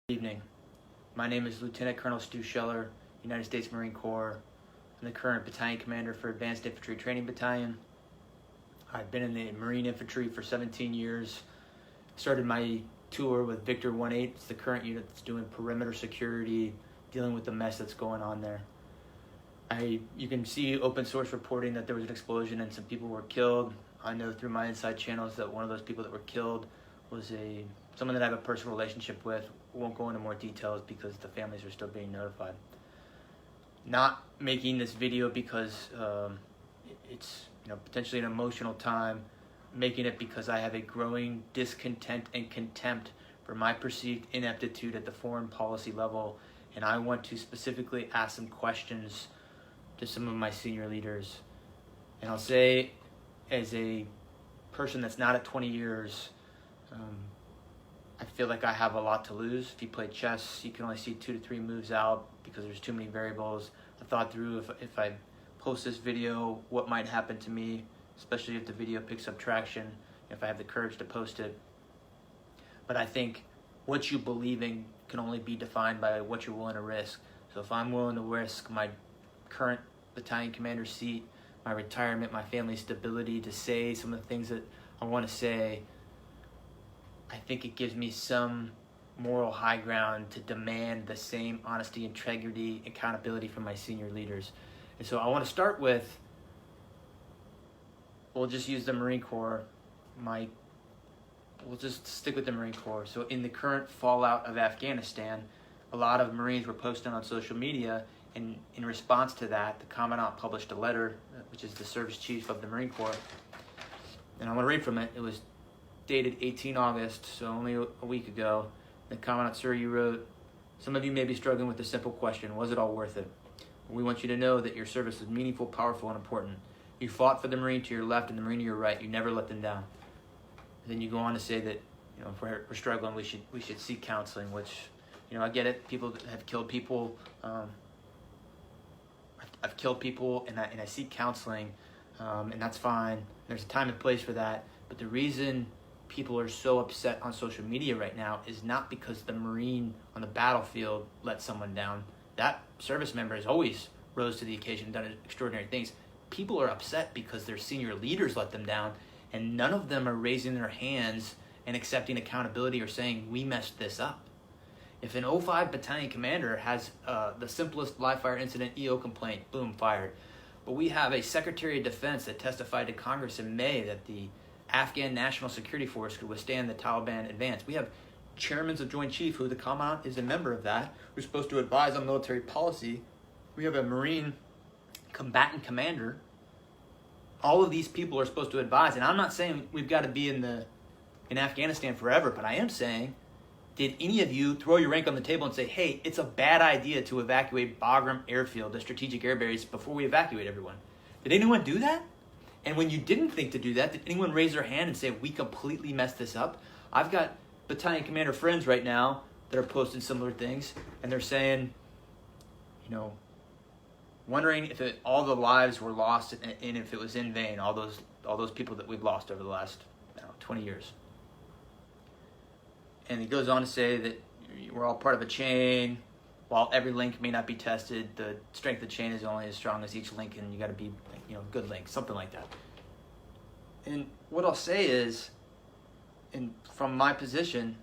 Good evening. My name is Lieutenant Colonel Stuart Scheller, United States Marine Corps. I'm the current battalion commander for Advanced Infantry Training Battalion. I've been in the Marine Infantry for 17 years. Started my tour with Victor 1-8. It's the current unit that's doing perimeter security, dealing with the mess that's going on there. You can see open source reporting that there was an explosion and some people were killed. I know through my inside channels that one of those people that were killed was someone that I have a personal relationship with. Won't go into more details because the families are still being notified. Not making this video because it's potentially an emotional time. Making it because I have a growing discontent and contempt for my perceived ineptitude at the foreign policy level, and I want to specifically ask some questions to some of my senior leaders. And I'll say, as a person that's not at 20 years, I feel like I have a lot to lose. If you play chess, you can only see 2 to 3 moves out because there's too many variables. I thought through if I post this video, what might happen to me, especially if the video picks up traction, if I have the courage to post it. But I think what you believe in can only be defined by what you're willing to risk. So if I'm willing to risk my current battalion commander seat, my retirement, my family's stability, to say some of the things that I want to say, I think it gives me some moral high ground to demand the same honesty, integrity, accountability from my senior leaders. And so I want to start with, we'll just use the Marine Corps. We'll just stick with the Marine Corps. So in the current fallout of Afghanistan, a lot of Marines were posting on social media, and in response to that, the Commandant published a letter, which is the service chief of the Marine Corps. And I want to read from it. It was dated 18 August, so only a week ago. The Commandant, sir, you wrote, "Some of you may be struggling with the simple question, was it all worth it? We want you to know that your service was meaningful, powerful, and important. You fought for the Marine to your left and the Marine to your right. You never let them down." And then you go on to say that, if we're struggling, we should seek counseling, which, I get it. People have killed people. I've killed people, and I seek counseling, and that's fine. There's a time and place for that. But the reason people are so upset on social media right now is not because the Marine on the battlefield let someone down. That service member has always rose to the occasion and done extraordinary things. People are upset because their senior leaders let them down, and none of them are raising their hands and accepting accountability or saying, we messed this up. If an 05 battalion commander has the simplest live fire incident EO complaint, boom, fired. But we have a Secretary of Defense that testified to Congress in May that the Afghan National Security Force could withstand the Taliban advance. We have chairmen of Joint Chief, who the Commandant is a member of that, who's supposed to advise on military policy. We have a Marine combatant commander. All of these people are supposed to advise, and I'm not saying we've got to be in Afghanistan forever, but I am saying, did any of you throw your rank on the table and say, hey, it's a bad idea to evacuate Bagram Airfield, the strategic air base, before we evacuate everyone? Did anyone do that? And when you didn't think to do that, did anyone raise their hand and say, we completely messed this up? I've got battalion commander friends right now that are posting similar things, and they're saying, wondering if all the lives were lost and if it was in vain, all those people that we've lost over the last 20 years. And he goes on to say that we're all part of a chain. While every link may not be tested, the strength of the chain is only as strong as each link, and you got to be, good link, something like that. And what I'll say is, from my position,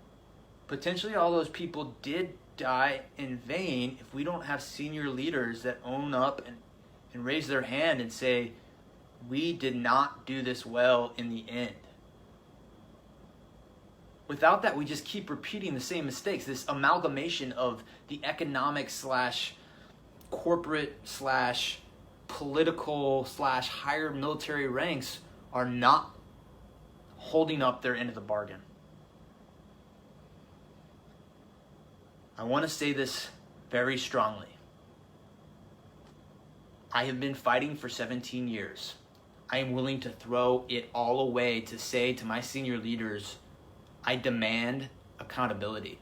potentially all those people did die in vain if we don't have senior leaders that own up and raise their hand and say, we did not do this well in the end. Without that, we just keep repeating the same mistakes. This amalgamation of the economic / corporate / political / higher military ranks are not holding up their end of the bargain. I want to say this very strongly. I have been fighting for 17 years. I am willing to throw it all away to say to my senior leaders, I demand accountability.